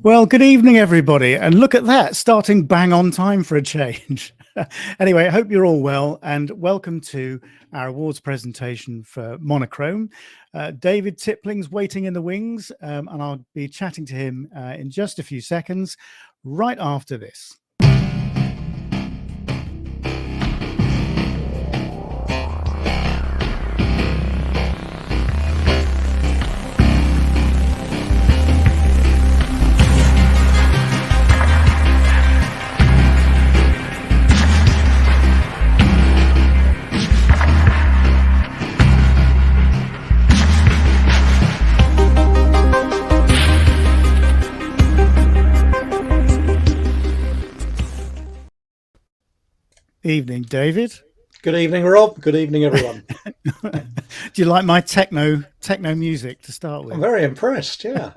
Well, good evening, everybody. And look at that, starting bang on time for a change. Anyway, I hope you're all well and welcome to our awards presentation for Monochrome. David Tipling's waiting in the wings, and I'll be chatting to him in just a few seconds, right after this. Evening, David. Good evening, Rob. Good evening, everyone. Do you like my techno music to start with? I'm very impressed. Yeah,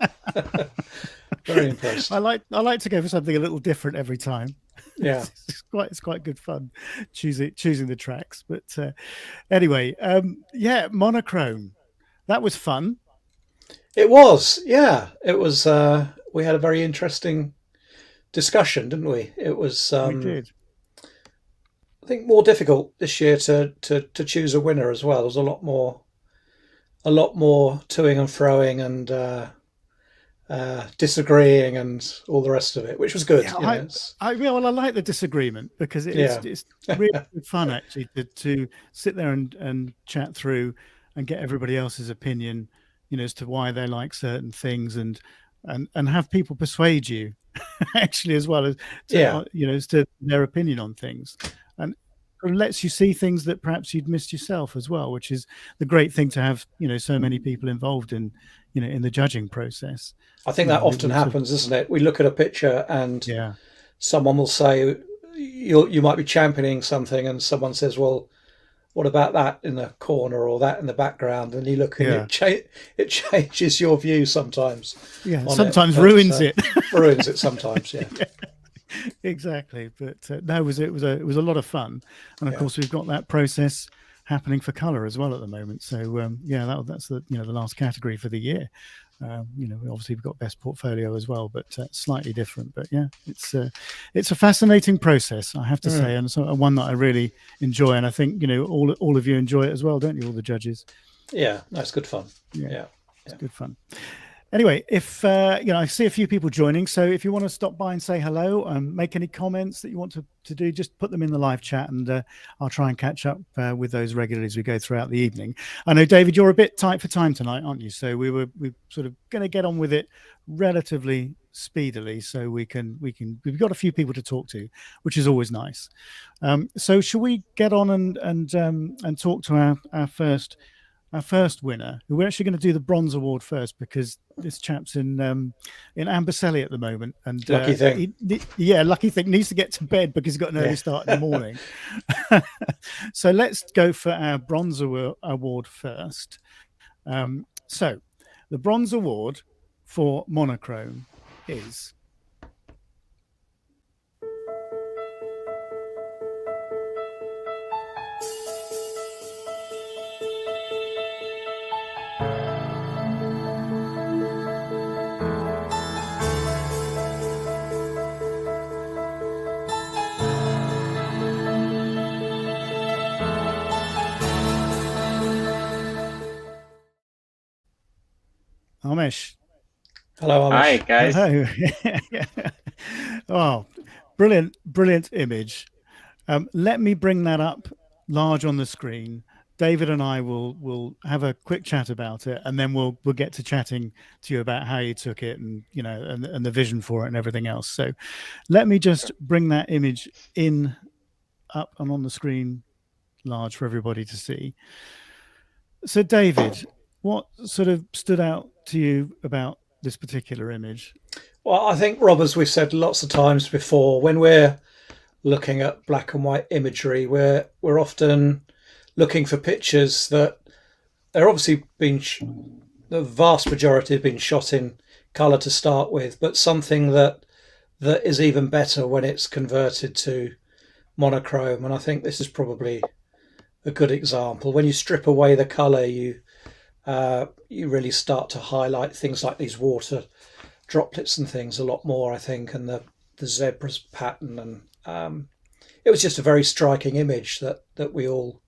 very impressed. I like to go for something a little different every time. Yeah, it's quite good fun choosing the tracks. But anyway, yeah, Monochrome. That was fun. it was. Yeah, it was. We had a very interesting discussion, didn't we? It was. We did. I think more difficult this year to choose a winner as well. There was a lot more toing and froing and disagreeing and all the rest of it, which was good. Yeah, I like the disagreement because it's really fun actually to sit there and chat through and get everybody else's opinion, as to why they like certain things and have people persuade you actually as well as as to their opinion on things. And it lets you see things that perhaps you'd missed yourself as well, which is the great thing to have, so many people involved in the judging process. I think that often happens, isn't it? We look at a picture and someone will say you might be championing something, and someone says, "Well, what about that in the corner or that in the background?" And you look and it changes your view sometimes. Yeah, sometimes ruins it. Ruins it sometimes. Yeah. Exactly, but no, it was a lot of fun, and of course we've got that process happening for color as well at the moment. So that's the the last category for the year. Obviously we've got best portfolio as well, but slightly different. But yeah, it's a fascinating process, I have to say, and so one that I really enjoy, and I think all of you enjoy it as well, don't you? All the judges. Yeah, that's good fun. It's good fun. Anyway, if I see a few people joining, so if you want to stop by and say hello, make any comments that you want to do, just put them in the live chat, and I'll try and catch up with those regularly as we go throughout the evening. I know, David, you're a bit tight for time tonight, aren't you? So we're sort of going to get on with it relatively speedily, so we've got a few people to talk to, which is always nice. So shall we get on and talk to our first winner? We're actually going to do the bronze award first because this chap's in Amboseli at the moment, and lucky thing. Lucky thing, needs to get to bed because he's got an early start in the morning. So let's go for our bronze award first. So the bronze award for Monochrome is Amish. Hello, Amish. Hi, guys. Hello. Oh, brilliant image. Let me bring that up large on the screen. David and I will have a quick chat about it, and then we'll get to chatting to you about how you took it, and and the vision for it and everything else. So let me just bring that image up and on the screen large for everybody to see. So David, what sort of stood out to you about this particular image? Well, I think, Rob, as we've said lots of times before, when we're looking at black and white imagery, we're often looking for pictures that they're obviously the vast majority have been shot in colour to start with, but something that is even better when it's converted to monochrome. And I think this is probably a good example. When you strip away the colour, you really start to highlight things like these water droplets and things a lot more, I think, and the zebra's pattern, and it was just a very striking image that we all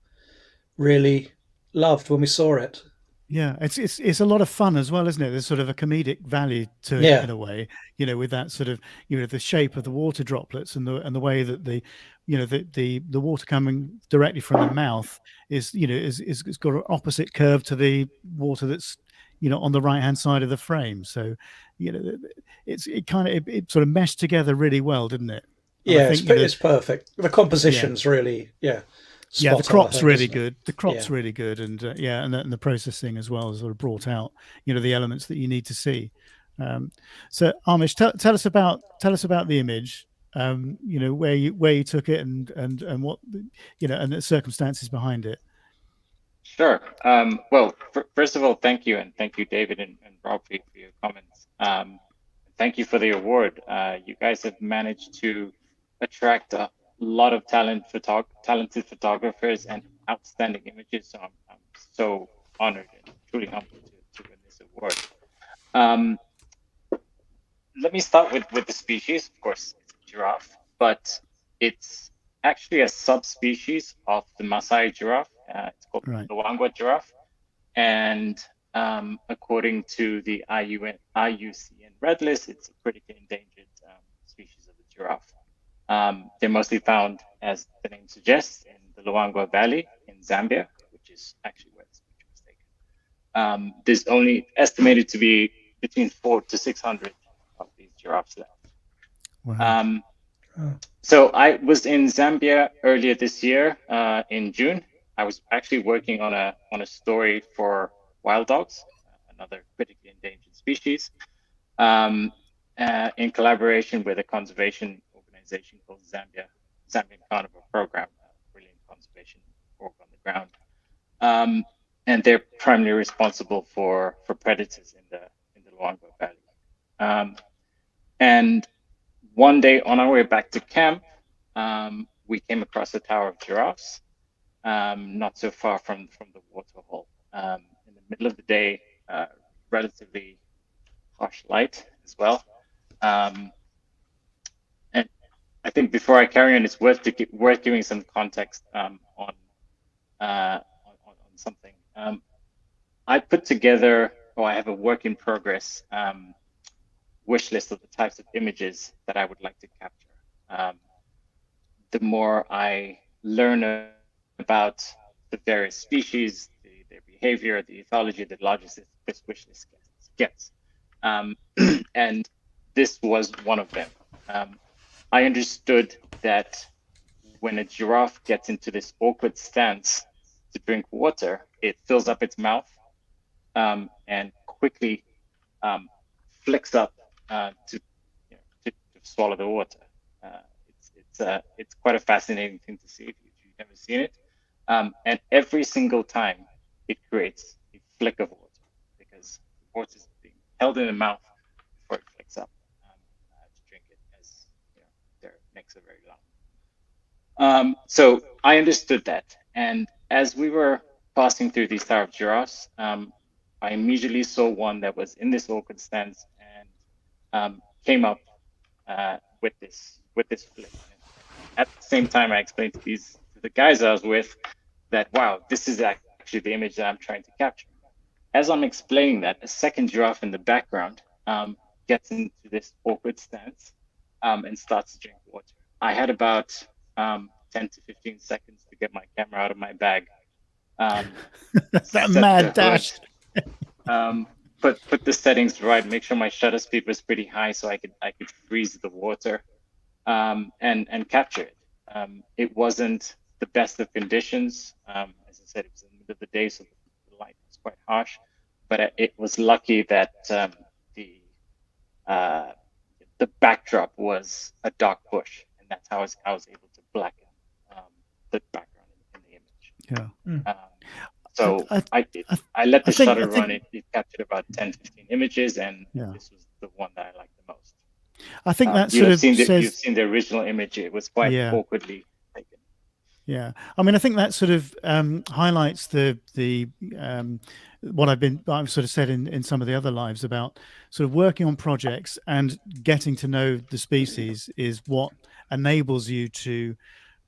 really loved when we saw it. Yeah, it's a lot of fun as well, isn't it? There's sort of a comedic value to it Yeah, in a way, with that sort of, the shape of the water droplets and the way that the water coming directly from the mouth is, is it's got an opposite curve to the water that's, on the right hand side of the frame. So, it sort of meshed together really well, didn't it? And I yeah, think, it's perfect. The yeah. composition's really, Yeah, the spot on, I crop's think, really isn't it? good. The Yeah. crop's really good, and and the processing as well has sort of brought out, the elements that you need to see. Um, so, Amish, tell us about the image. Where you took it, and what, and the circumstances behind it. Sure. Well, first of all, thank you, and thank you, David and Rob, for your comments. Thank you for the award. You guys have managed to attract a lot of talented photographers and outstanding images. So I'm so honored and truly humbled to win this award. Let me start with the species. Of course, it's a giraffe, but it's actually a subspecies of the Maasai giraffe. It's called Right. the Luangwa giraffe. And according to the IUCN Red List, it's a critically endangered species of the giraffe. They're mostly found, as the name suggests, in the Luangwa Valley in Zambia, which is actually where this picture was taken. There's only estimated to be between 400 to 600 of these giraffes left. Wow. So I was in Zambia earlier this year, in June. I was actually working on a story for wild dogs, another critically endangered species, in collaboration with a conservation organization called Zambian Carnivore Program, a brilliant conservation org on the ground, and they're primarily responsible for predators in the Luangwa Valley. And one day on our way back to camp, we came across a tower of giraffes, not so far from the waterhole. In the middle of the day, relatively harsh light as well. And I think before I carry on, it's worth giving some context on something. I put together, or I have a work in progress wish list of the types of images that I would like to capture. The more I learn about the various species, their behavior, the ethology, the larger this wish list gets. And this was one of them. I understood that when a giraffe gets into this awkward stance to drink water, it fills up its mouth and quickly flicks up to swallow the water. It's quite a fascinating thing to see if you've never seen it. And every single time it creates a flick of water because the water is being held in the mouth before it flicks up to drink it, as their necks are very long. So I understood that, and as we were passing through these tower of giraffes, I immediately saw one that was in this awkward stance and came up with this flick. At the same time, I explained to the guys I was with that, wow, this is actually the image that I'm trying to capture. As I'm explaining that, a second giraffe in the background gets into this awkward stance and starts to drink water. I had about 10 to 15 seconds to get my camera out of my bag. That mad dash. Put the settings right, make sure my shutter speed was pretty high so I could freeze the water and capture it. It wasn't the best of conditions. As I said, it was in the middle of the day, so the light was quite harsh. But it was lucky that the backdrop was a dark bush, and that's how I was able to blacken the background in the image. Yeah. So I let the shutter run. It captured about 10, 15 images, and this was the one that I liked the most. I think that you've sort of seen the original image. It was quite awkwardly taken. Yeah, I mean, I think that sort of highlights the what I've sort of said in some of the other lives about sort of working on projects and getting to know the species is what enables you to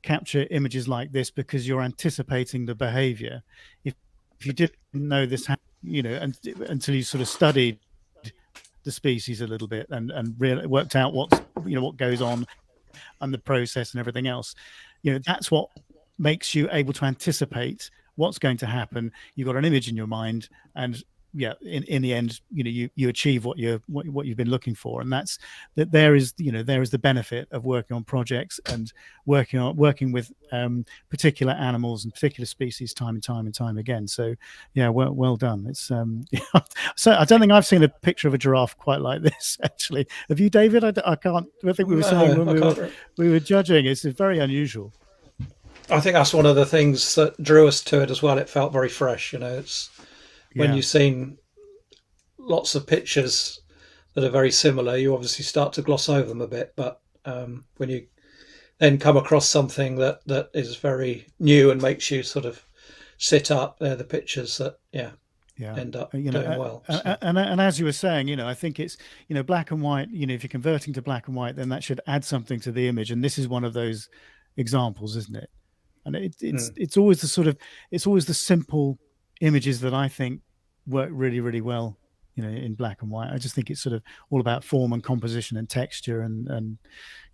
capture images like this, because you're anticipating the behavior. If you didn't know this, until you sort of studied the species a little bit and really worked out what goes on and the process and everything else, that's what makes you able to anticipate what's going to happen. You've got an image in your mind, and in the end, you achieve what you've been looking for. And that's that there is the benefit of working on projects and working with particular animals and particular species time and time again. So yeah, well done. It's so I don't think I've seen a picture of a giraffe quite like this, actually. Have you, David? I can't. I think we were saying when we were judging, it's very unusual. I think that's one of the things that drew us to it as well. It felt very fresh. It's when you've seen lots of pictures that are very similar, you obviously start to gloss over them a bit. But when you then come across something that is very new and makes you sort of sit up, they're the pictures that end up doing well. So. And as you were saying, I think it's black and white. If you're converting to black and white, then that should add something to the image. And this is one of those examples, isn't it? And it's always the simple images that I think work really, really well, in black and white. I just think it's sort of all about form and composition and texture and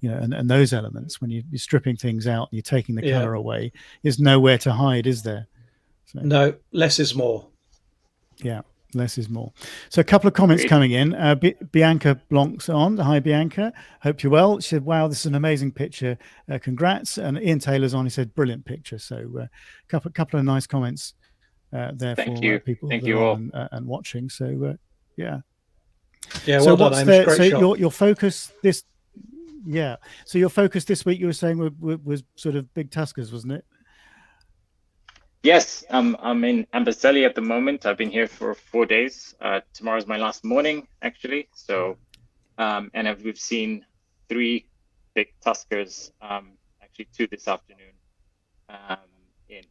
those elements. When you're stripping things out and you're taking the color away, there's nowhere to hide, is there? So, no, less is more. Yeah. Less is more. So a couple of comments coming in. Bianca Blanc's on. Hi, Bianca. Hope you're well. She said, wow, this is an amazing picture. Congrats. And Ian Taylor's on. He said, brilliant picture. So couple of nice comments there for people Thank you all. And watching. So yeah. Yeah, so well done, Amish. Great shot. Your focus this So your focus this week, you were saying, was sort of big tuskers, wasn't it? Yes, I'm in Amboseli at the moment. I've been here for 4 days. Tomorrow's my last morning, actually. So, and we've seen 3 big tuskers, actually 2 this afternoon, in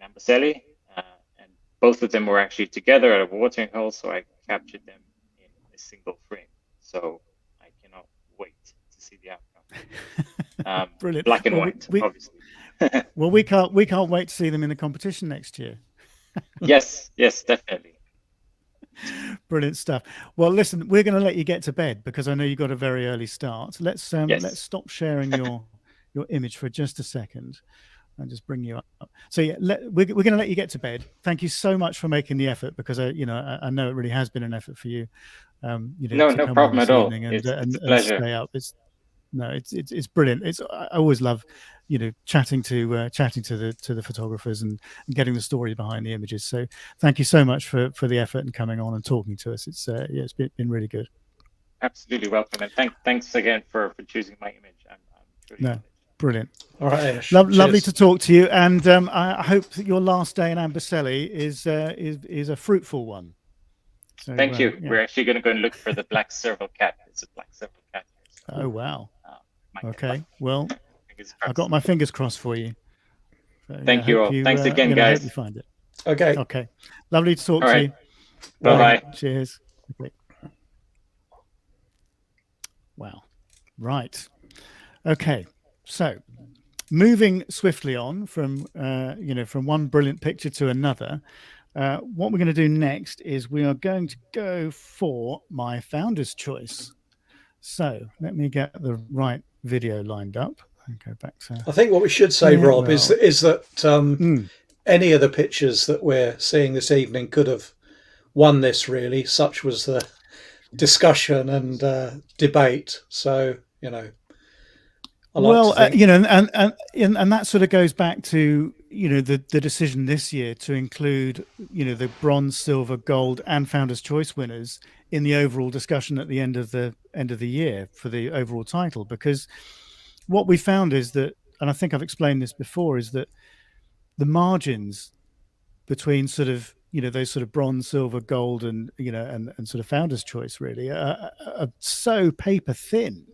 Amboseli, and both of them were actually together at a watering hole. So I captured them in a single frame. So I cannot wait to see the outcome. Brilliant. Black and white, obviously. Well, we can't wait to see them in the competition next year. Yes, definitely. Brilliant stuff. Well, listen, we're going to let you get to bed because I know you got a very early start. Let's stop sharing your image for just a second and just bring you up. So yeah, we're going to let you get to bed. Thank you so much for making the effort, because I know it really has been an effort for you. No problem at all. It's a pleasure. Stay up. It's brilliant. I always love, chatting to the photographers and getting the story behind the images. So thank you so much for the effort and coming on and talking to us. It's been really good. Absolutely welcome, and thanks again for choosing my image. I'm brilliant. All right, Amish. Lovely to talk to you, and I hope that your last day in Amboseli is a fruitful one. So, thank you. Yeah. We're actually going to go and look for the black serval cat. It's a black serval cat. So, oh wow. Okay. Well, I've got my fingers crossed for you. So, thank you all. Thanks again, guys. I hope you find it. Okay. Lovely to talk to you. Bye-bye. Cheers. Okay. Wow. Right. Okay. So, moving swiftly on from one brilliant picture to another, what we're going to do next is we are going to go for my founder's choice. So let me get the right video lined up and go back to. I think what we should say, Rob, is that any of the pictures that we're seeing this evening could have won this. Really, such was the discussion and debate. So and that sort of goes back to the decision this year to include the bronze, silver, gold, and Founder's Choice winners in the overall discussion at the end of the year for the overall title, because what we found is that, and I think I've explained this before, is that the margins between sort of those sort of bronze, silver, gold, and and sort of Founder's Choice really are so paper thin.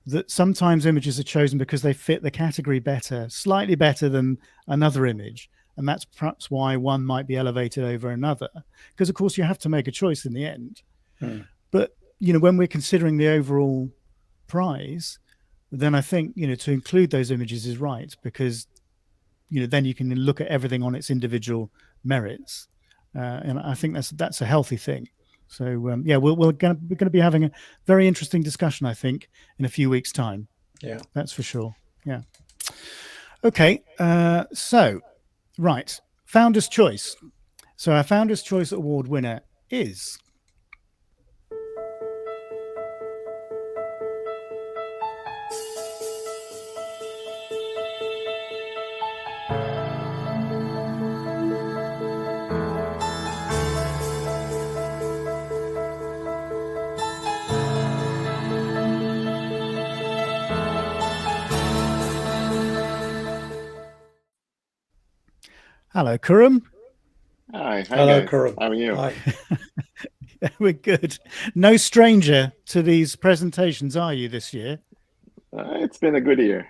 that sometimes images are chosen because they fit the category better, slightly better than another image. And that's perhaps why one might be elevated over another. Because, of course, you have to make a choice in the end. But, when we're considering the overall prize, then I think, to include those images is right, because, then you can look at everything on its individual merits. And I think that's a healthy thing. So yeah, we're going to be having a very interesting discussion, I think, in a few weeks' time. Yeah, that's for sure. Yeah. Okay. So, right, Founder's Choice. So our Founder's Choice Award winner is. Hello, Kurum. Hi, hello, guys. Kurum. How are you? Hi. We're good. No stranger to these presentations, are you, this year? It's been a good year.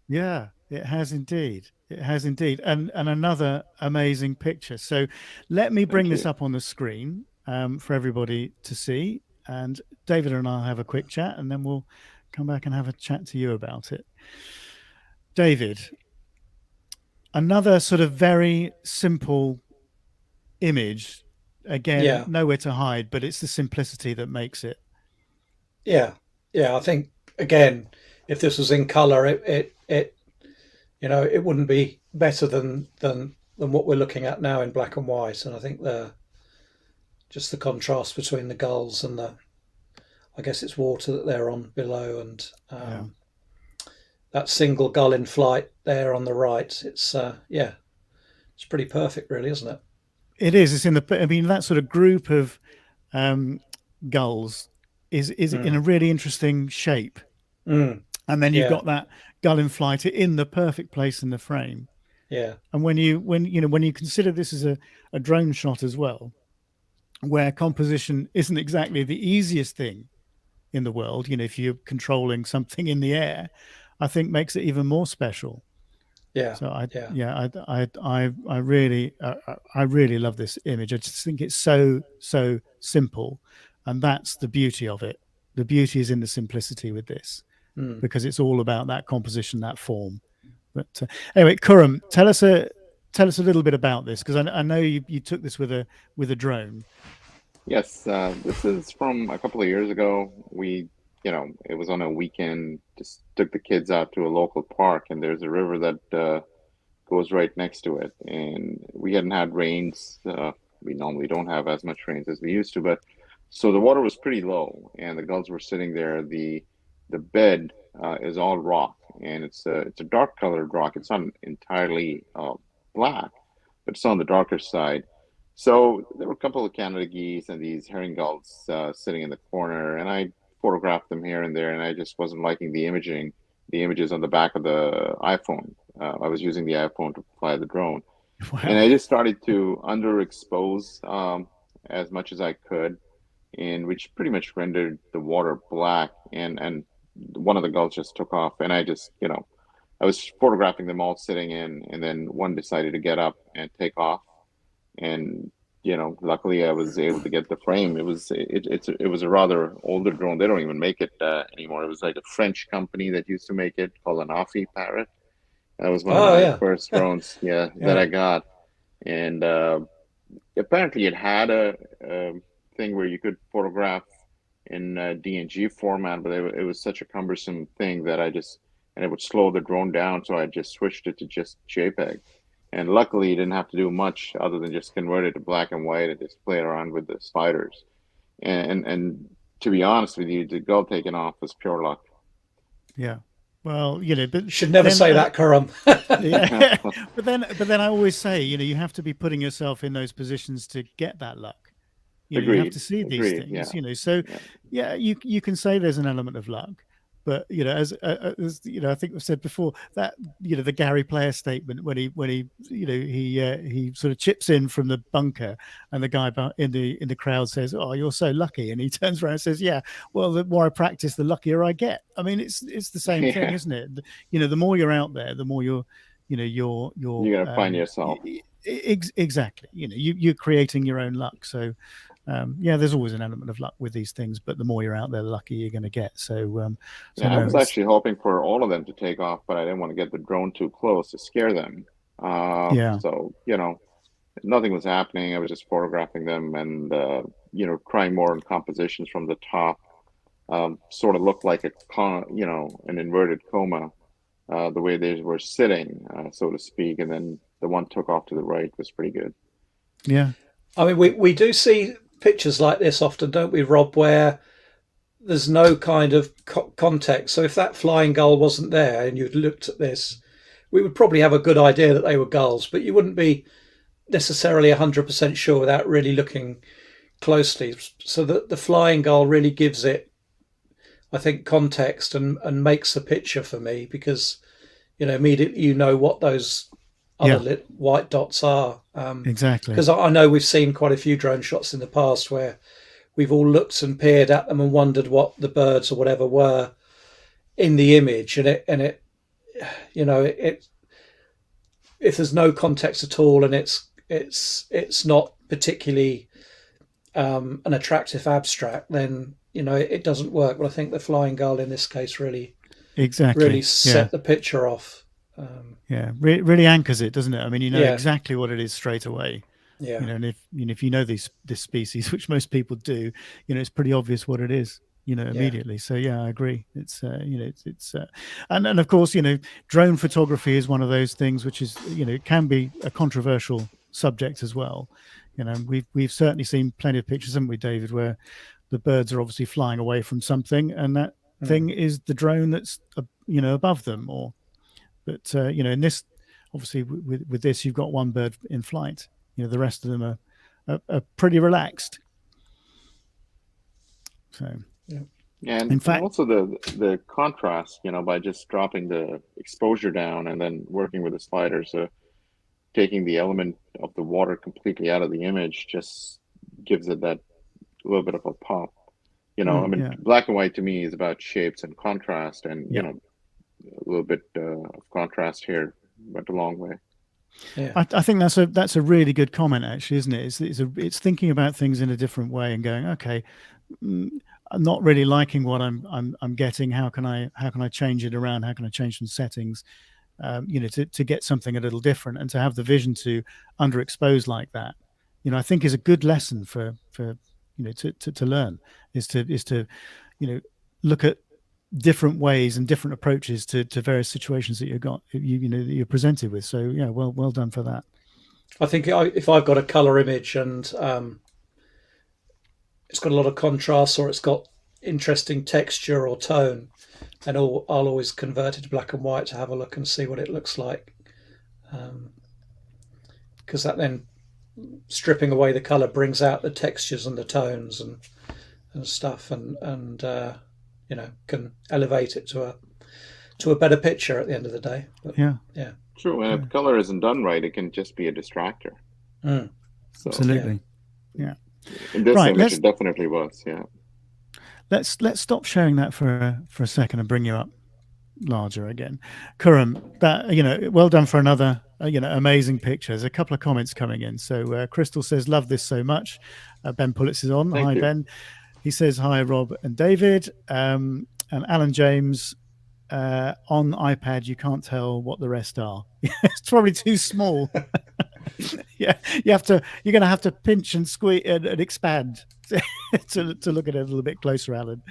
Yeah, it has indeed. It has indeed. And another amazing picture. So let me bring this up on the screen for everybody to see. And David and I'll have a quick chat, and then we'll come back and have a chat to you about it. David, another sort of very simple image. Again, nowhere to hide, but it's the simplicity that makes it. Yeah. I think, again, if this was in color, it wouldn't be better than what we're looking at now in black and white. And I think just the contrast between the gulls and I guess it's water that they're on below, and that single gull in flight there on the right. It's it's pretty perfect, really, isn't it? It is. It's that sort of group of gulls is in a really interesting shape. And then you've got that gull in flight in the perfect place in the frame. Yeah. And when you consider this as a drone shot as well, where composition isn't exactly the easiest thing in the world, if you're controlling something in the air, I think makes it even more special. Yeah. So I really love this image. I just think it's so simple, and that's the beauty of it. The beauty is in the simplicity with this, because it's all about that composition, that form. But anyway, Kurum, tell us a little bit about this, because I know you took this with a drone. Yes, this is from a couple of years ago. It was on a weekend, just took the kids out to a local park, and there's a river that goes right next to it. And we hadn't had rains. We normally don't have as much rains as we used to, but so the water was pretty low, and the gulls were sitting there. The bed is all rock, and it's a dark colored rock. It's not entirely black, but it's on the darker side. So there were a couple of Canada geese and these herring gulls sitting in the corner, and I photographed them here and there, and I just wasn't liking the images on the back of the iPhone. I was using the iPhone to fly the drone. Wow. And I just started to underexpose as much as I could, and which pretty much rendered the water black, and one of the gulls just took off, and I just, I was photographing them all sitting in, and then one decided to get up and take off. And luckily I was able to get the frame. It was a rather older drone. They don't even make it anymore. It was like a French company that used to make it, called an Afi Parrot. That was one of my first drones, that I got. And apparently it had a thing where you could photograph in DNG format, but it was such a cumbersome thing that and it would slow the drone down, so I just switched it to just JPEG. And luckily, you didn't have to do much other than just convert it to black and white and just play around with the sliders. And to be honest with you, the gull taking off was pure luck. Yeah. Well, but should never say that, Kurum. Yeah. But then I always say, you have to be putting yourself in those positions to get that luck. You have to see these things. So you can say there's an element of luck, But as I think we've said before, that the Gary Player statement when he he sort of chips in from the bunker, and the guy in the crowd says, "Oh, you're so lucky," and he turns around and says, "Yeah, well, the more I practice, the luckier I get." I mean, it's the same thing, isn't it? The more you're out there, the more you're gotta find yourself. Exactly. You're creating your own luck. So there's always an element of luck with these things, but the more you're out there, the luckier you're going to get. So I was actually hoping for all of them to take off, but I didn't want to get the drone too close to scare them. So nothing was happening. I was just photographing them and trying more on compositions from the top. Sort of looked like an inverted coma, the way they were sitting, so to speak, and then the one took off to the right was pretty good. Yeah. I mean, we do see pictures like this often, don't we, Rob, where there's no kind of context. So if that flying gull wasn't there and you'd looked at this, we would probably have a good idea that they were gulls, but you wouldn't be necessarily 100% sure without really looking closely. So that the flying gull really gives it, I think, context and makes the picture for me, because immediately what those other white dots are. Exactly. Because I know we've seen quite a few drone shots in the past where we've all looked and peered at them and wondered what the birds or whatever were in the image, and it if there's no context at all and it's not particularly an attractive abstract, then it doesn't work. But I think the flying gull in this case really set the picture off. Really anchors it, doesn't it? I mean, exactly what it is straight away. Yeah. And if this species, which most people do, it's pretty obvious what it is, immediately. So I agree. It's and of course, drone photography is one of those things which is, it can be a controversial subject as well. We've certainly seen plenty of pictures, haven't we, David, where the birds are obviously flying away from something, and that thing is the drone that's above them, but in this, obviously with this, you've got one bird in flight. The rest of them are pretty relaxed. So and in fact, also the contrast, by just dropping the exposure down and then working with the sliders, taking the element of the water completely out of the image just gives it that little bit of a pop. Black and white to me is about shapes and contrast, and a little bit of contrast here went a long way. Yeah. I think that's a really good comment, actually, isn't it? It's thinking about things in a different way and going, okay, I'm not really liking what I'm getting. How can I change it around? How can I change some settings? To get something a little different, and to have the vision to underexpose like that, I think is a good lesson for to learn, is to look at different ways and different approaches to various situations that that you're presented with. So well done for that. I think if I've got a color image and it's got a lot of contrast, or it's got interesting texture or tone, and I'll always convert it to black and white to have a look and see what it looks like, because that then, stripping away the color, brings out the textures and the tones and stuff, and can elevate it to a better picture at the end of the day. But, True. And if color isn't done right, it can just be a distractor. So, absolutely. Yeah. In this image, it definitely was. Yeah. Let's stop sharing that for a second and bring you up larger again. Khurram, that well done for another amazing picture. There's a couple of comments coming in. So Crystal says, love this so much. Ben Pullitz is on. Hi, Ben. He says, hi, Rob and David. And Alan James, on iPad, you can't tell what the rest are. It's probably too small. You're going to have to pinch and squeeze and expand to look at it a little bit closer, Alan.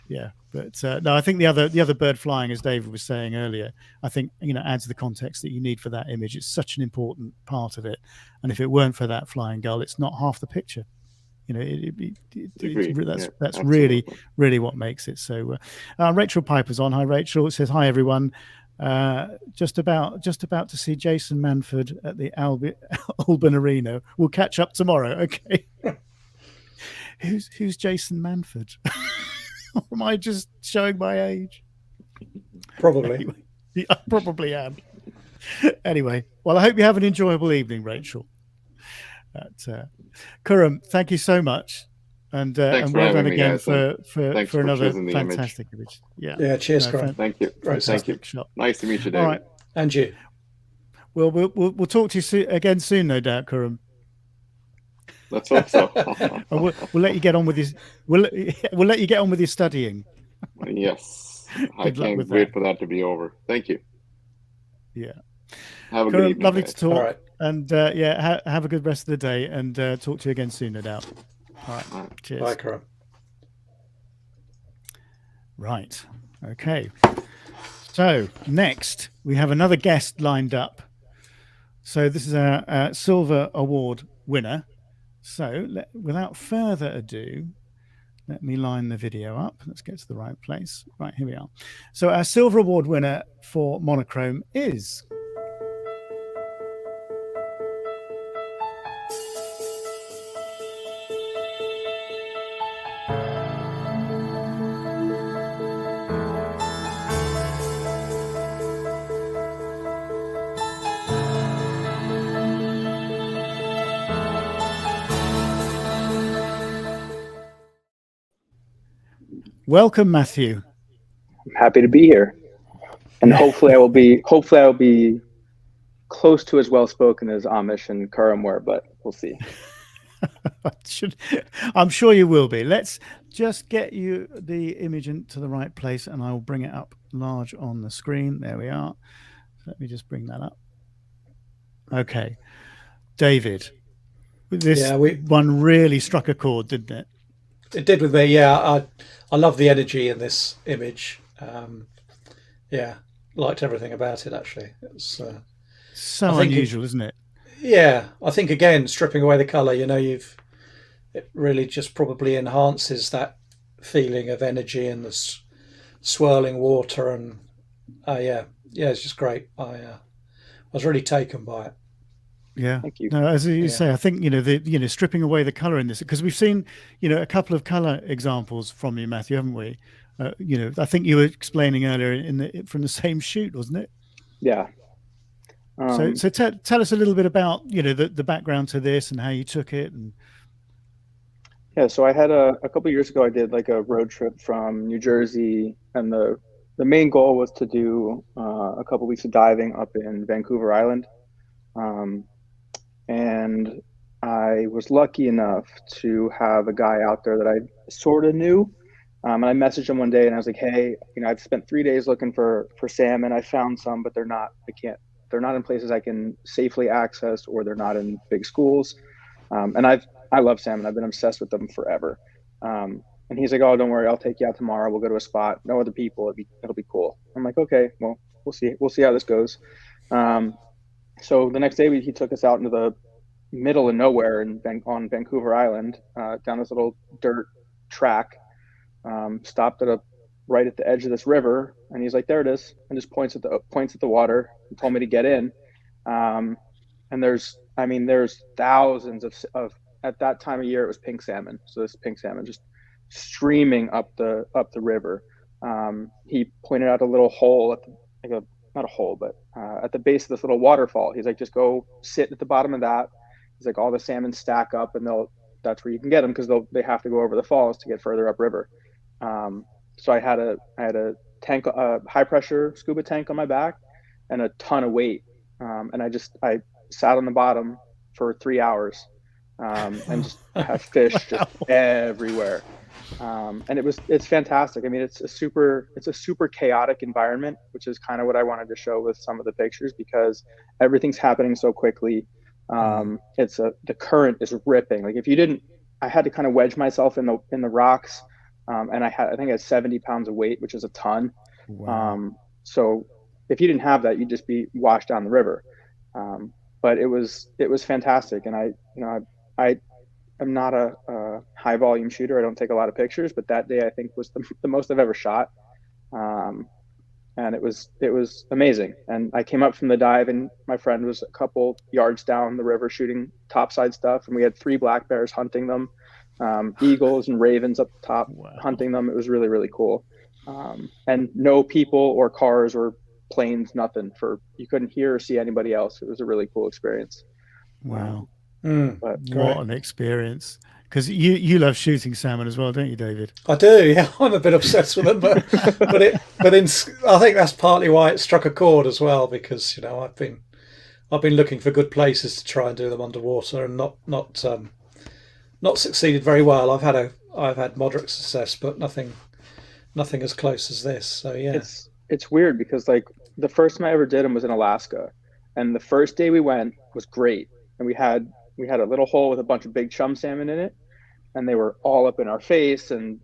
Yeah. But no, I think the other bird flying, as David was saying earlier, I think, adds the context that you need for that image. It's such an important part of it. And if it weren't for that flying gull, it's not half the picture. That's really, really what makes it. So Rachel Piper's on. Hi, Rachel. It says, hi, everyone. Just about to see Jason Manford at the Alban Arena. We'll catch up tomorrow. Okay. Who's Jason Manford? Or am I just showing my age? Probably. Anyway, I probably am. Anyway, well, I hope you have an enjoyable evening, Rachel. Kurum, thank you so much. And Thanks for well done having me, again guys, and for thanks for another choosing the image. fantastic image. Yeah. Yeah. Cheers, No, Graham. Thank you. Great stuff. Thank you. shot. Nice to meet you, David. All right. And you. Well, we'll talk to you again soon, no doubt, Kurum. Let's hope so. We'll let you get on with we'll let you get on with your studying. Yes. I Good luck can't with wait that. for that to be over. Thank you. Yeah. Have a Kurum, good evening, lovely guys. to talk. All right. And have a good rest of the day, and talk to you again soon, no doubt. All right. Cheers. Bye, Graham. Right. Okay. So next we have another guest lined up. So this is our Silver Award winner. So without further ado, let me line the video up. Let's get to the right place. Right, here we are. So our Silver Award winner for Monochrome is... Welcome, Matthew. I'm happy to be here, and hopefully I will be close to as well spoken as Amish and Karam were, but we'll see. I'm sure you will be. Let's just get you the image into the right place, and I will bring it up large on the screen. There we are. Let me just bring that up. Okay, David, this one really struck a chord, didn't it? It did with me. Yeah, I love the energy in this image. Yeah, liked everything about it, actually. It's so unusual, isn't it? Yeah, I think again, stripping away the color, it really just probably enhances that feeling of energy and the swirling water, and yeah, it's just great. I was really taken by it. Yeah. Thank you. No, as you say, I think stripping away the color in this, because we've seen a couple of color examples from you, Matthew, haven't we? I think you were explaining earlier from the same shoot, wasn't it? Yeah. So tell us a little bit about the background to this and how you took it. And yeah, so I had a couple of years ago, I did like a road trip from New Jersey, and the main goal was to do a couple weeks of diving up in Vancouver Island. And I was lucky enough to have a guy out there that I sort of knew. And I messaged him one day and I was like, hey, I've spent 3 days looking for salmon. I found some, but they're not in places I can safely access, or they're not in big schools. And I love salmon. I've been obsessed with them forever. And he's like, oh, don't worry, I'll take you out tomorrow. We'll go to a spot, no other people. It'll be cool. I'm like, okay, well, we'll see how this goes. So the next day he took us out into the middle of nowhere on Vancouver Island, down this little dirt track, stopped right at the edge of this river, and he's like, there it is, and just points at the water and told me to get in. And there's thousands of at that time of year, it was pink salmon. So this pink salmon just streaming up the river. He pointed out a little hole not a hole, but at the base of this little waterfall. He's like, just go sit at the bottom of that. He's like, all the salmon stack up, and that's where you can get them, because they have to go over the falls to get further upriver. So I had a tank, a high pressure scuba tank on my back, and a ton of weight. And I sat on the bottom for 3 hours, and just have fish just everywhere. And it's fantastic. I mean, it's a super chaotic environment, which is kind of what I wanted to show with some of the pictures, because everything's happening so quickly. The current is ripping. Like I had to kind of wedge myself in the rocks. And I think I had 70 pounds of weight, which is a ton. wow. So if you didn't have that, you'd just be washed down the river. But it was fantastic. And I'm not a high volume shooter. I don't take a lot of pictures, but that day I think was the most I've ever shot. And it was amazing. And I came up from the dive, and my friend was a couple yards down the river shooting topside stuff. And we had 3 black bears hunting them, eagles and ravens up the top. Wow. Hunting them. It was really, really cool. and no people or cars or planes, nothing. You couldn't hear or see anybody else. It was a really cool experience. Wow. But What an experience. Because you love shooting salmon as well, don't you, David? I do, yeah. I'm a bit obsessed with them, but I think that's partly why it struck a chord as well, because I've been looking for good places to try and do them underwater, and not succeeded very well. I've had moderate success, but nothing as close as this. So yeah, it's weird because like the first time I ever did them was in Alaska, and the first day we went was great, and we had a little hole with a bunch of big chum salmon in it, and they were all up in our face and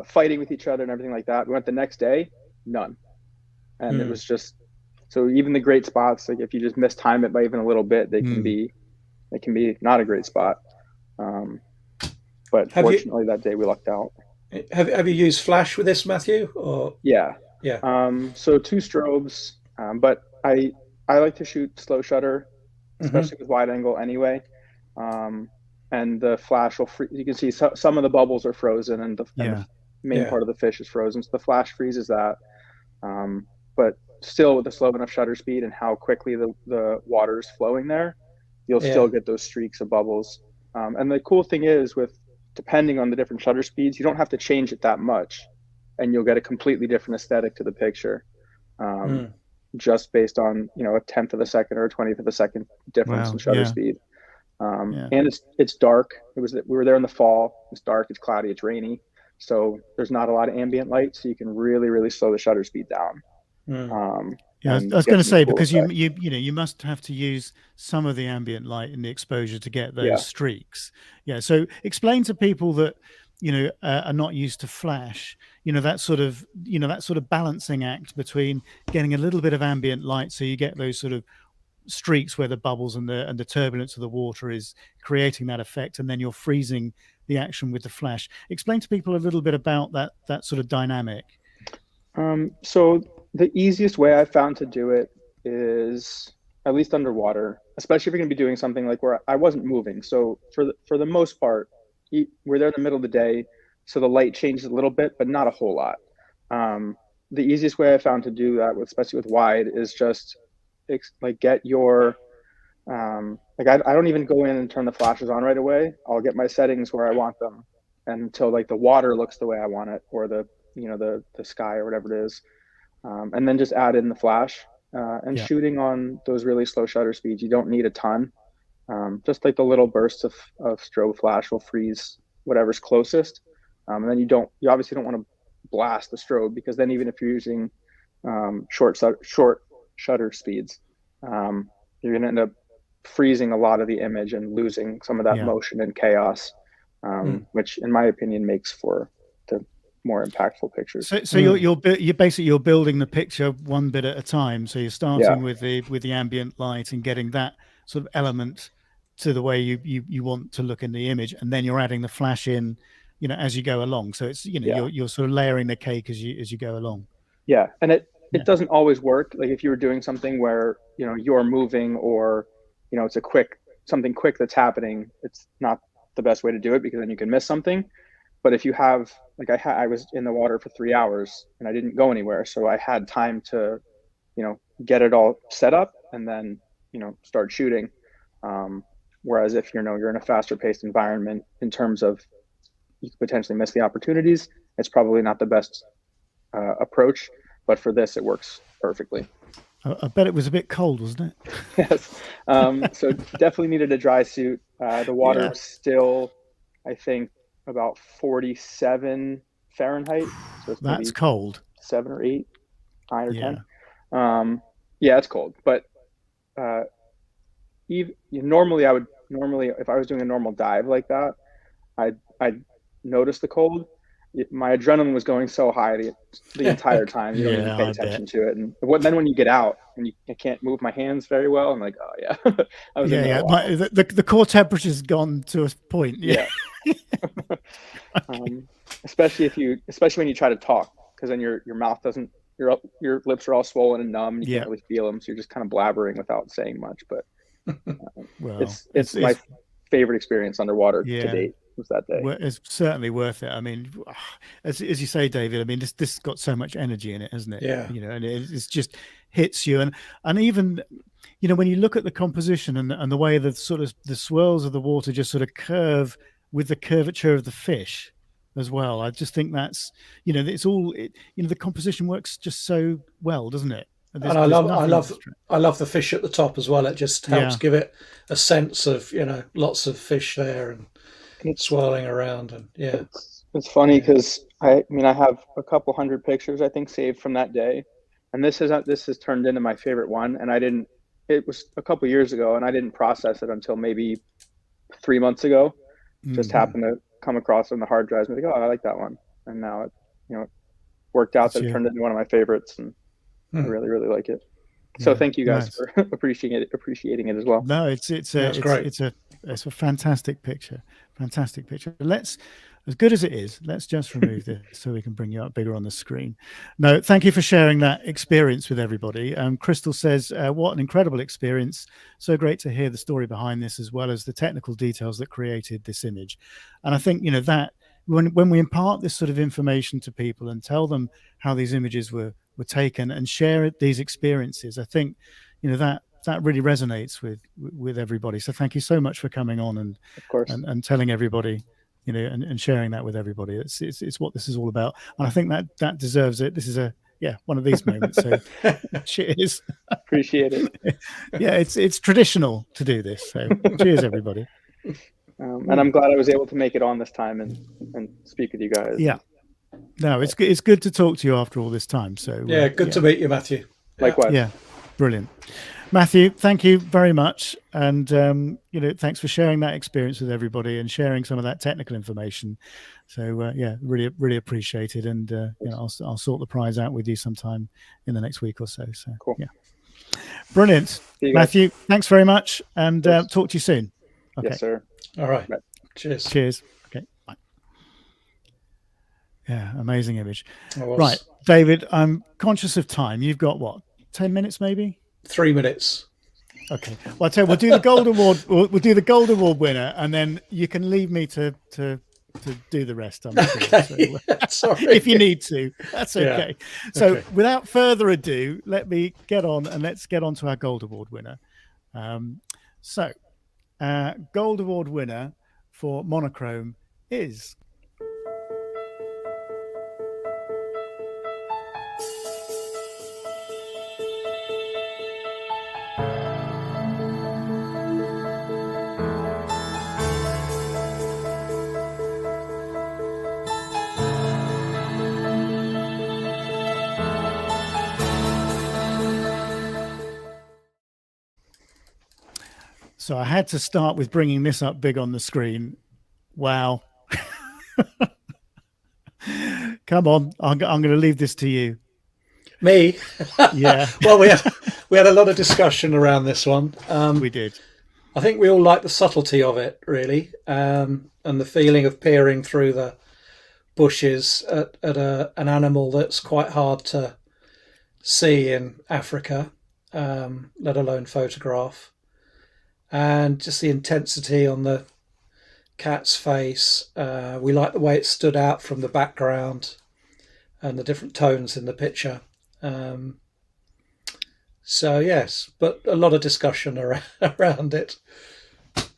fighting with each other and everything like that. We went the next day, none, and it was just, so even the great spots, like if you just mistime it by even a little bit, they can be not a great spot. But fortunately that day we lucked out. Have you used flash with this, Matthew? Or yeah. So 2 strobes, but I like to shoot slow shutter, especially with wide angle anyway. And the flash will you can see some of the bubbles are frozen, and the main part of the fish is frozen, so the flash freezes that. But still, with a slow enough shutter speed and how quickly the water is flowing there, you'll still get those streaks of bubbles. And the cool thing is, depending on the different shutter speeds, you don't have to change it that much, and you'll get a completely different aesthetic to the picture, just based on a 1/10 of a second or a 20th of a second difference in shutter speed. And it's dark. We were there in the fall. It's dark, it's cloudy, it's rainy, so there's not a lot of ambient light, so you can really, really slow the shutter speed down. I was going to say, because you must have to use some of the ambient light in the exposure to get those streaks. So explain to people that are not used to flash, that sort of balancing act between getting a little bit of ambient light so you get those sort of streaks where the bubbles and the turbulence of the water is creating that effect, and then you're freezing the action with the flash. Explain to people a little bit about that sort of dynamic. So the easiest way I've found to do it is, at least underwater, especially if you're going to be doing something like where I wasn't moving. So for the most part, we're there in the middle of the day, so the light changes a little bit, but not a whole lot. The easiest way I found to do that, especially with wide, is just like get your I don't even go in and turn the flashes on right away. I'll get my settings where I want them, until like the water looks the way I want it, or the sky or whatever it is, and then just add in the flash, and shooting on those really slow shutter speeds. You don't need a ton. Just like the little bursts of strobe flash will freeze whatever's closest, and then you obviously don't want to blast the strobe, because then even if you're using short shutter speeds, you're going to end up freezing a lot of the image and losing some of that motion and chaos, which in my opinion makes for the more impactful pictures. So you're basically building the picture one bit at a time. So you're starting with the ambient light and getting that sort of element to the way you want to look in the image, and then you're adding the flash in, as you go along. So it's you're sort of layering the cake as you go along. Yeah, and it doesn't always work. Like if you were doing something where you're moving, or it's something quick that's happening, it's not the best way to do it, because then you can miss something. But if you have, like I was in the water for 3 hours and I didn't go anywhere, so I had time to get it all set up and then start shooting. Whereas if you're in a faster paced environment, in terms of you could potentially miss the opportunities, it's probably not the best approach. But for this, it works perfectly. I bet it was a bit cold, wasn't it? Yes. So definitely needed a dry suit. The water was still, I think, about 47 Fahrenheit. So it's that's cold. 7 or 8, 9 or 10. It's cold. But normally if I was doing a normal dive like that, I'd notice the cold. My adrenaline was going so high the entire time. You don't even pay attention to it. And then when you get out and I can't move my hands very well, I'm like, oh yeah. I was the core temperature's gone to a point. Especially when you try to talk, because then your mouth doesn't, your lips are all swollen and numb, and you can't really feel them, so you're just kind of blabbering without saying much. But it's my favorite experience underwater to date. was that day. It's certainly worth it. I mean, as you say, David, I mean, this got so much energy in it, hasn't it? Yeah. And it's just hits you. And even, when you look at the composition and the way the sort of the swirls of the water just sort of curve with the curvature of the fish as well. I just think that's, it's all, the composition works just so well, doesn't it? And I love the fish at the top as well. It just helps give it a sense of, lots of fish there and swirling around. And it's funny because I have a couple hundred pictures, I think, saved from that day. And this has turned into my favorite one. And it was a couple years ago and I didn't process it until maybe 3 months ago. Just happened to come across on the hard drives and be like, oh, I like that one. And now it worked out that it turned into one of my favorites, and I really, really like it. So thank you guys for appreciating it as well. No, it's great. It's a fantastic picture. Fantastic picture. As good as it is, let's just remove this so we can bring you up bigger on the screen. No, thank you for sharing that experience with everybody. Crystal says, what an incredible experience. So great to hear the story behind this, as well as the technical details that created this image. And I think, that when we impart this sort of information to people and tell them how these images were taken and share these experiences, I think, that really resonates with everybody. So thank you so much for coming on and, of course, and telling everybody, and sharing that with everybody. It's what this is all about, and I think that deserves it. This is one of these moments. So cheers. Appreciate it. Yeah, it's traditional to do this. So cheers, everybody. And I'm glad I was able to make it on this time and speak with you guys. Yeah. No, it's good to talk to you after all this time. So good to meet you, Matthew. Likewise. Yeah, brilliant. Matthew, thank you very much, and thanks for sharing that experience with everybody and sharing some of that technical information. So really, really appreciate it, and I'll sort the prize out with you sometime in the next week or so. So cool. Yeah, brilliant, Matthew. Thanks very much, and talk to you soon. Okay. Yes, sir. All right. Bye. Cheers. Okay. Bye. Yeah, amazing image. Right, David. I'm conscious of time. You've got what? 10 minutes, maybe. 3 minutes. Okay. Well, I tell you, we'll do the gold award. We'll do the gold award winner, and then you can leave me to do the rest. I'm sure. Okay. So, Sorry. if you need to, that's okay. Yeah. So, without further ado, let's get on to our gold award winner. Gold award winner for monochrome is. So I had to start with bringing this up big on the screen. Wow. Come on. I'm going to leave this to you. Me? Yeah. Well, we had a lot of discussion around this one. We did. I think we all like the subtlety of it, really, and the feeling of peering through the bushes at an animal that's quite hard to see in Africa, let alone photograph. And just the intensity on the cat's face. We like the way it stood out from the background and the different tones in the picture. So yes, but a lot of discussion around it.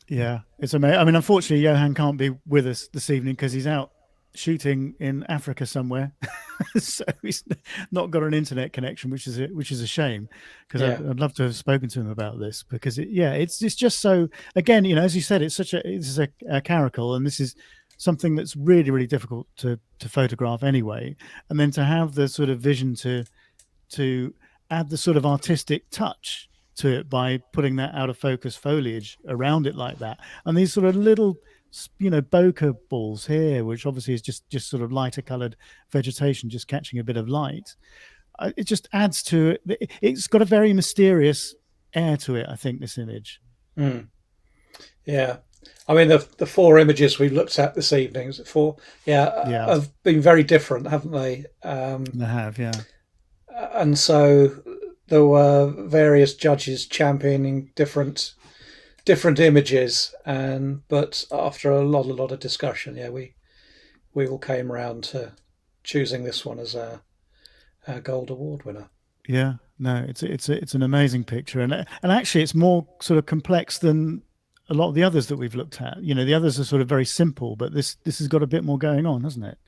Yeah, it's amazing. I mean, unfortunately, Johan can't be with us this evening because he's out shooting in Africa somewhere, so he's not got an internet connection, which is a shame, because I'd love to have spoken to him about this, because it's just so, again, as you said, this is a caracal, and this is something that's really, really difficult to photograph anyway, and then to have the sort of vision to add the sort of artistic touch to it by putting that out of focus foliage around it like that, and these sort of little bokeh balls here, which obviously is just sort of lighter colored vegetation just catching a bit of light. It just adds to it. It's got a very mysterious air to it, I think, this image. Yeah, I mean, the 4 images we looked at this evening, is it 4? Yeah, have been very different, haven't they? They have, yeah. And so there were various judges championing different different images, but after a lot of discussion, yeah, we all came around to choosing this one as our Gold Award winner. Yeah, no, it's an amazing picture, and actually it's more sort of complex than a lot of the others that we've looked at. You know, the others are sort of very simple, but this has got a bit more going on, hasn't it?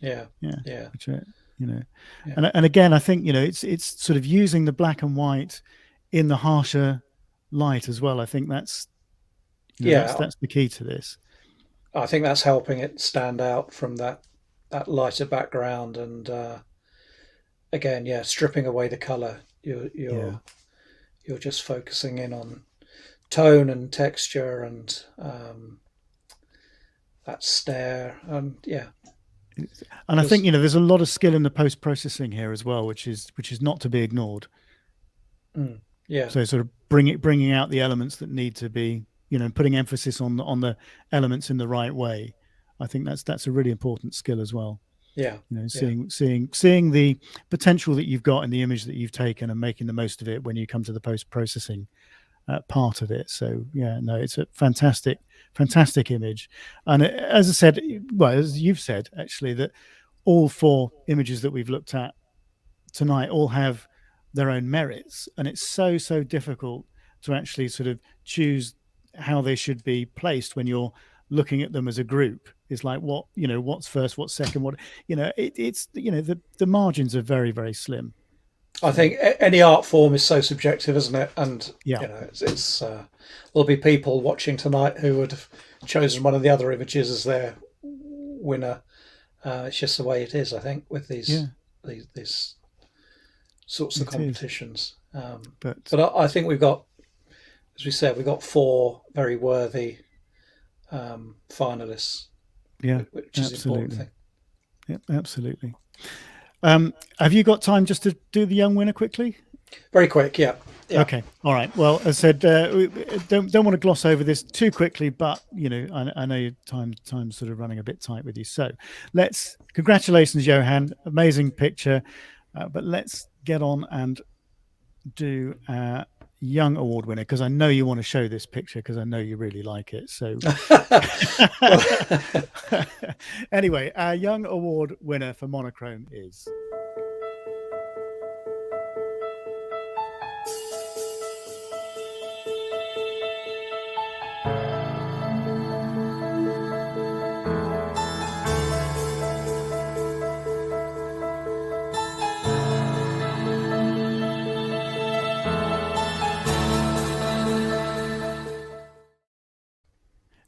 Yeah, Yeah, yeah, which you know, yeah. and again, I think, you know, it's sort of using the black and white in the harsher light as well. I think that's, you know, Yeah, that's the key to this. I think that's helping it stand out from that lighter background, and again, yeah, stripping away the color. Yeah, You're just focusing in on tone and texture and that stare, and yeah. and I Just, think, you know, there's a lot of skill in the post processing here as well, which is not to be ignored. yeah, So sort of bringing out the elements that need to be, you know, putting emphasis on the elements in the right way. I think that's a really important skill as well. yeah, You know, yeah, seeing the potential that you've got in the image that you've taken and making the most of it when you come to the post processing part of it. So yeah, no, it's a fantastic image. And as I said, well, as you've said actually, that all 4 images that we've looked at tonight all have their own merits, and it's so difficult to actually sort of choose how they should be placed when you're looking at them as a group. It's like, what, you know, what's first, what's second, what, you know, it's, you know, the margins are very slim. I think any art form is so subjective, isn't it? And Yeah, you know, it's there'll be people watching tonight who would have chosen one of the other images as their winner. It's just the way it is, I think, with these sorts of competitions. But I think we've got, as we said, we've got 4 very worthy finalists. yeah, which is the important thing. Yeah, absolutely. Have you got time just to do the young winner quickly? Very quick, yeah. Okay, all right. Well, as I said, don't want to gloss over this too quickly, but you know, I know your time's sort of running a bit tight with you. So, congratulations, Johan, amazing picture. But let's get on and do our young award winner, because I know you want to show this picture because I know you really like it. So, anyway, our young award winner for monochrome is.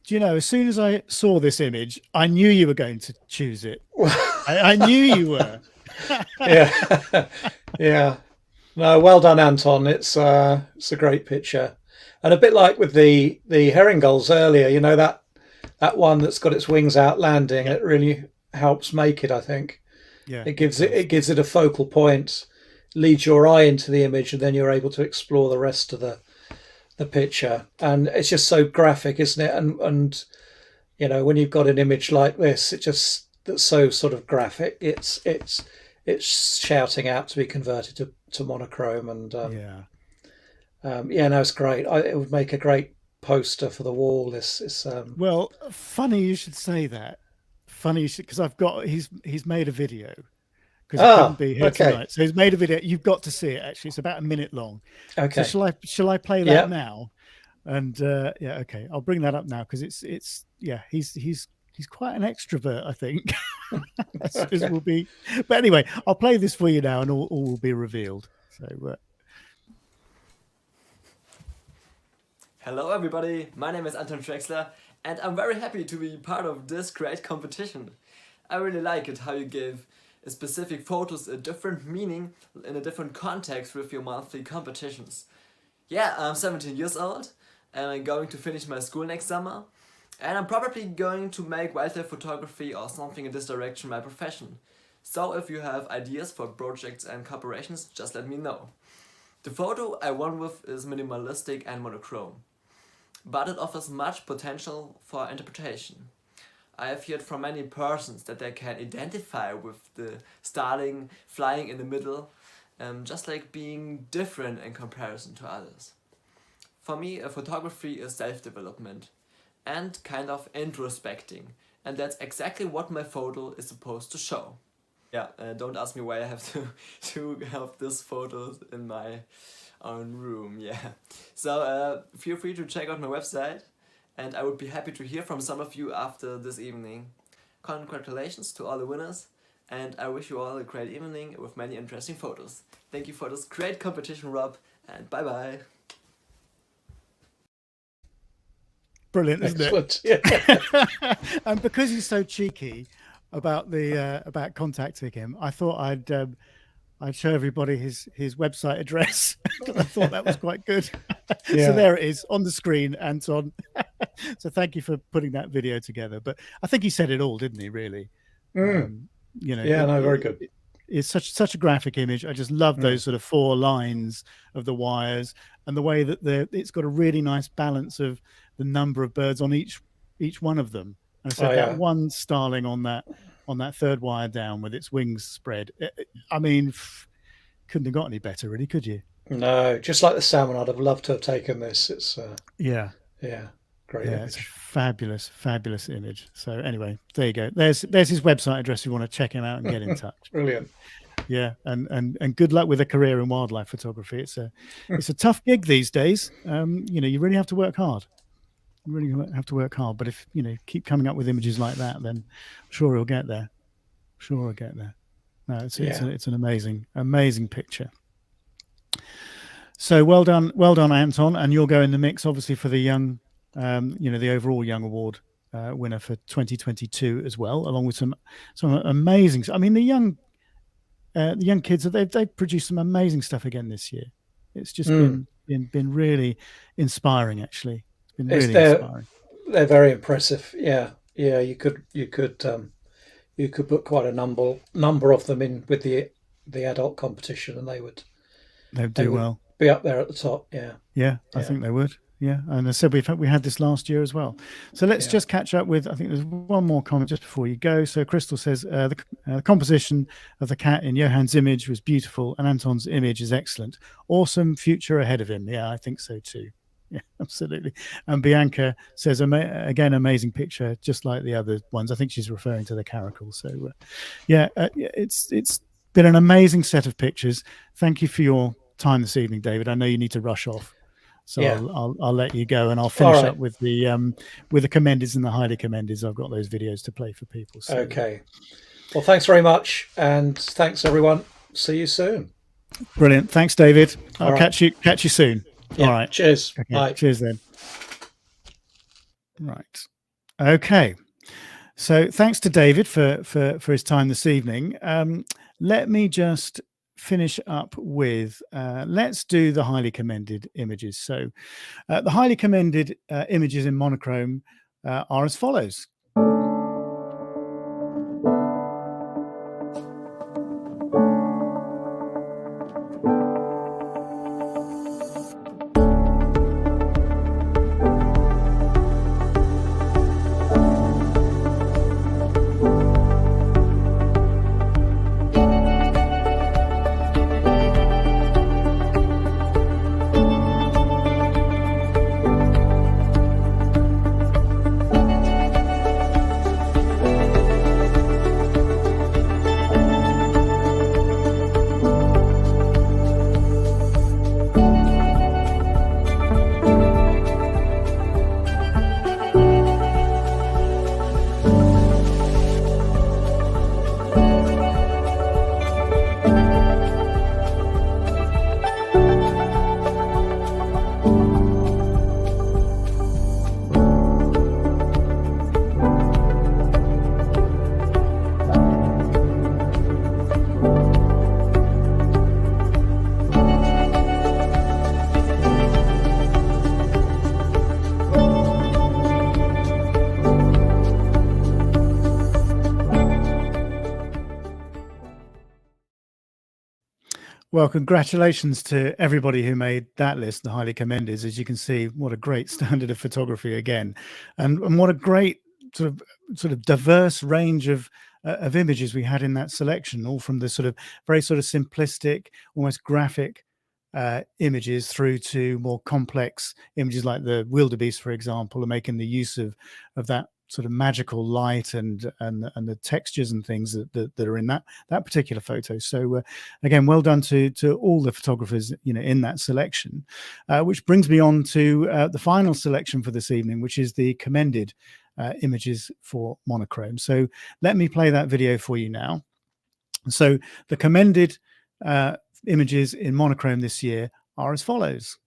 Do you know, as soon as I saw this image, I knew you were going to choose it. I knew you were. Yeah, yeah. No, well done, Anton. It's a great picture, and a bit like with the herring gulls earlier. You know, that one that's got its wings out landing. It really helps make it. I think. Yeah, it gives it a focal point, leads your eye into the image, and then you're able to explore the rest of the picture. And it's just so graphic, isn't it? And you know, when you've got an image like this, that's so sort of graphic. It's shouting out to be converted to monochrome. And no, it's great. It would make a great poster for the wall. Well, funny you should say that. Funny because he's made a video. Because he couldn't be here tonight, so he's made a video. You've got to see it. Actually, it's about a minute long. Okay. So shall I play that now? And yeah, okay, I'll bring that up now because it's he's quite an extrovert, I think. As will be. But anyway, I'll play this for you now, and all will be revealed. So. Hello, everybody. My name is Anton Drexler, and I'm very happy to be part of this great competition. I really like it how you give specific photos a different meaning in a different context with your monthly competitions. Yeah, I'm 17 years old and I'm going to finish my school next summer, and I'm probably going to make wildlife photography or something in this direction my profession. So if you have ideas for projects and collaborations, just let me know. The photo I won with is minimalistic and monochrome, but it offers much potential for interpretation. I have heard from many persons that they can identify with the starting, flying in the middle, just like being different in comparison to others. For me, photography is self-development and kind of introspecting. And that's exactly what my photo is supposed to show. Yeah, don't ask me why I have to have this photo in my own room, yeah. So feel free to check out my website, and I would be happy to hear from some of you after this evening. Congratulations to all the winners, and I wish you all a great evening with many interesting photos. Thank you for this great competition, Rob, and bye-bye. Brilliant, isn't Excellent. it? Yeah. And because he's so cheeky about the about contacting him, I thought I'd show everybody his website address. I thought that was quite good. Yeah. So there it is on the screen, Anton. So thank you for putting that video together. But I think he said it all, didn't he? Really, you know. Yeah, no, very good. It's such a graphic image. I just love those sort of 4 lines of the wires and the way that it's got a really nice balance of the number of birds on each one of them. And so that one starling on that 3rd wire down with its wings spread. I mean, couldn't have got any better, really, could you? No, just like the salmon, I'd have loved to have taken this. It's yeah, great. Yeah, it's a fabulous image. So anyway, there you go. There's his website address if you want to check him out and get in touch. Brilliant. Yeah, and good luck with a career in wildlife photography. It's a tough gig these days. You know, you really have to work hard. You really have to work hard. But if you know, keep coming up with images like that, then I'm sure he'll get there. No, it's an amazing picture. So well done, Anton, and you'll go in the mix, obviously, for the young, you know, the overall Young Award winner for 2022 as well, along with some amazing. I mean, the young kids, they've produced some amazing stuff again this year. It's just been really inspiring, actually. It's been really inspiring. They're very impressive. Yeah. You could put quite a number of them in with the adult competition, and they'd do well. Be up there at the top. Yeah. I think they would. Yeah, and as I said, we had this last year as well. So let's just catch up with, I think there's one more comment just before you go. So Crystal says, the composition of the cat in Johann's image was beautiful, and Anton's image is excellent. Awesome future ahead of him. Yeah, I think so too. Yeah, absolutely. And Bianca says, again, amazing picture, just like the other ones. I think she's referring to the caracal. So it's been an amazing set of pictures. Thank you for your time this evening, David. I know you need to rush off. So I'll let you go, and I'll finish up with the commendeds and the highly commendeds. I've got those videos to play for people. So. Okay. Well, thanks very much, and thanks everyone. See you soon. Brilliant. Thanks, David. I'll catch you soon. Yeah. All right. Cheers. Okay. Bye. Cheers then. Right. Okay. So thanks to David for his time this evening. Let me just finish up with let's do the highly commended images. So the highly commended images in monochrome are as follows. Well, congratulations to everybody who made that list, the highly commended. As you can see, what a great standard of photography again, and what a great sort of diverse range of images we had in that selection, all from the very sort of simplistic, almost graphic images through to more complex images like the wildebeest, for example, and making the use of that sort of magical light and the textures and things that are in that particular photo. So again, well done to all the photographers, you know, in that selection, which brings me on to the final selection for this evening, which is the commended images for monochrome. So let me play that video for you now. So the commended images in monochrome this year are as follows.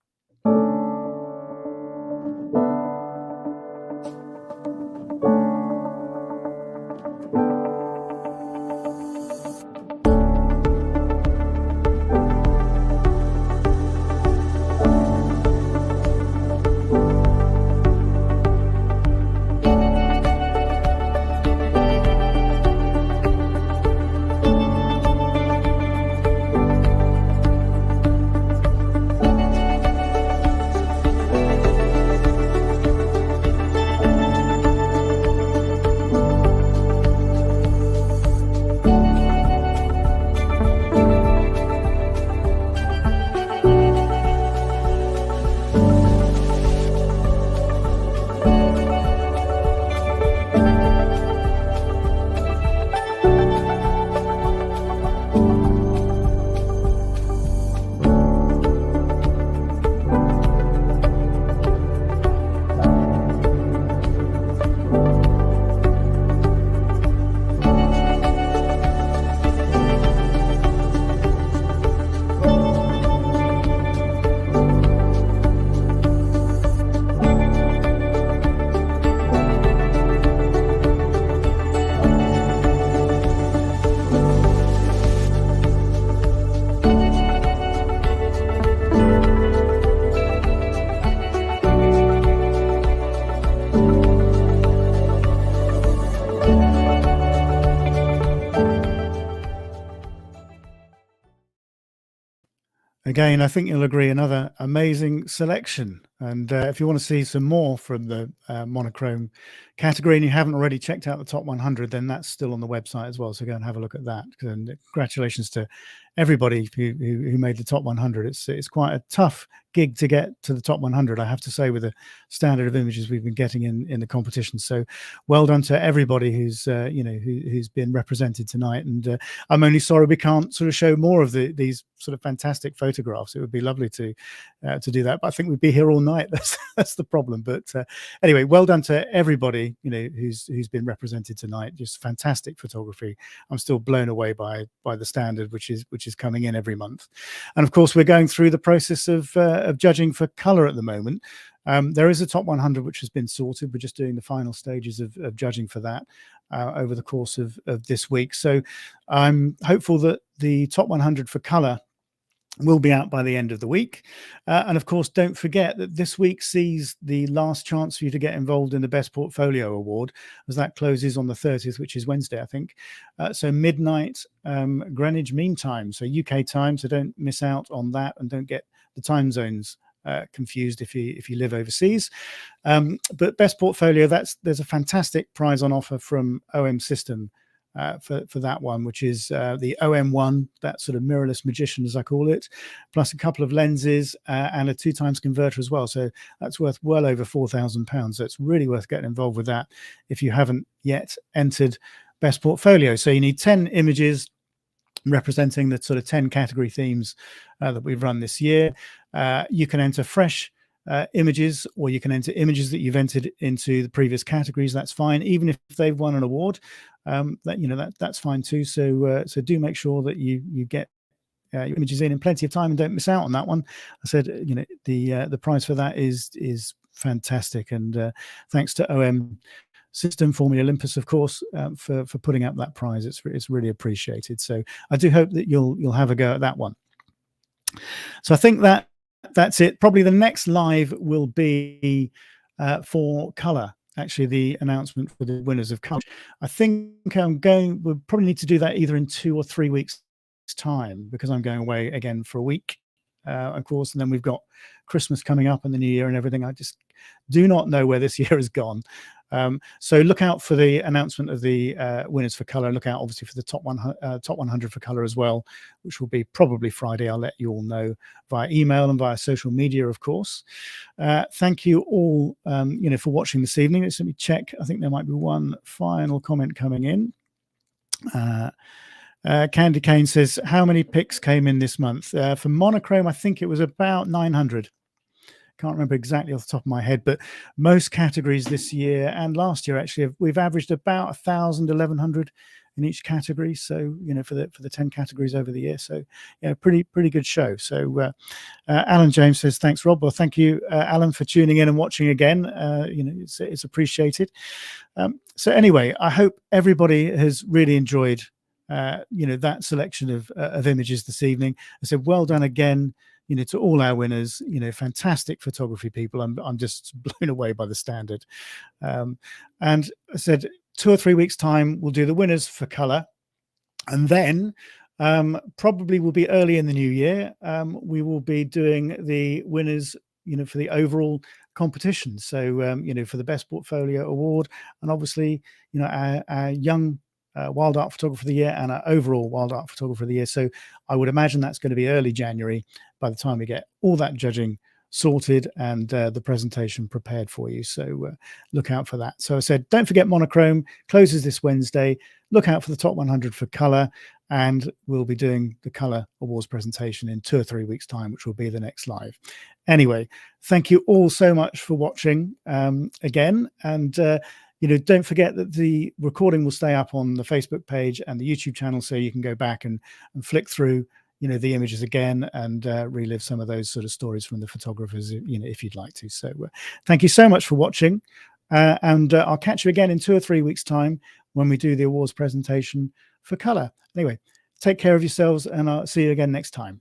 Again, I think you'll agree, another amazing selection. And if you want to see some more from the monochrome category and you haven't already checked out the top 100, then that's still on the website as well. So go and have a look at that. And congratulations to everybody who made the top 100. It's quite a tough gig to get to the top 100, I have to say, with the standard of images we've been getting in the competition. So well done to everybody who's who's been represented tonight. And I'm only sorry we can't sort of show more of these sort of fantastic photographs. It would be lovely to do that, but I think we'd be here all night. That's the problem. But anyway, well done to everybody who's been represented tonight. Just fantastic photography. I'm still blown away by the standard which is coming in every month. And of course, we're going through the process of judging for color at the moment. There is a top 100 which has been sorted. We're just doing the final stages of judging for that over the course of this week. So I'm hopeful that the top 100 for color will be out by the end of the week. And of course, don't forget that this week sees the last chance for you to get involved in the Best Portfolio Award, as that closes on the 30th, which is Wednesday, I think. So midnight Greenwich Mean Time, so UK time. So don't miss out on that, and don't get the time zones confused if you live overseas. But Best Portfolio, there's a fantastic prize on offer from OM System for that one, which is the OM1, that sort of mirrorless magician, as I call it, plus a couple of lenses and a 2x converter as well. So that's worth well over £4,000. So it's really worth getting involved with that if you haven't yet entered Best Portfolio. So you need 10 images representing the sort of 10 category themes that we've run this year. You can enter fresh images, or you can enter images that you've entered into the previous categories. That's fine, even if they've won an award. That's fine too. So do make sure that you get your images in plenty of time and don't miss out on that one. I said, the prize for that is fantastic, and thanks to OM System, formerly Olympus, of course, for putting up that prize. It's really appreciated. So I do hope that you'll have a go at that one. So I think that's it. Probably the next live will be for color. Actually, the announcement for the winners of color. I think we'll probably need to do that either in 2 or 3 weeks time, because I'm going away again for a week, of course, and then we've got Christmas coming up and the New Year and everything. I just do not know where this year has gone. So look out for the announcement of the winners for color. Look out obviously for the top 100 for color as well, which will be probably Friday. I'll let you all know via email and via social media, of course. Thank you all for watching this evening. Let's let me check. I think there might be one final comment coming in. Candy Kane says, how many picks came in this month? For monochrome, I think it was about 900. Can't remember exactly off the top of my head, but most categories this year and last year actually we've averaged about 1,000, 1,100 in each category. So for the 10 categories over the year. So yeah, pretty good show. So Alan James says, thanks, Rob. Well, thank you, Alan, for tuning in and watching again. It's appreciated. So anyway, I hope everybody has really enjoyed that selection of images this evening. I said, well done again. To all our winners, fantastic photography people. I'm just blown away by the standard. And I said 2 or 3 weeks time, we'll do the winners for color. And then probably will be early in the new year. We will be doing the winners, for the overall competition. So, for the best portfolio award, and obviously, our young WildArt Photographer of the Year and our overall WildArt Photographer of the Year. So I would imagine that's going to be early January by the time we get all that judging sorted and the presentation prepared for you. So look out for that. So I said, don't forget monochrome closes this Wednesday. Look out for the top 100 for color, and we'll be doing the color awards presentation in 2 or 3 weeks time, which will be the next live. Anyway, thank you all so much for watching again. And don't forget that the recording will stay up on the Facebook page and the YouTube channel, so you can go back and flick through, the images again and relive some of those sort of stories from the photographers, if you'd like to. So thank you so much for watching. And I'll catch you again in 2 or 3 weeks' time when we do the awards presentation for color. Anyway, take care of yourselves, and I'll see you again next time.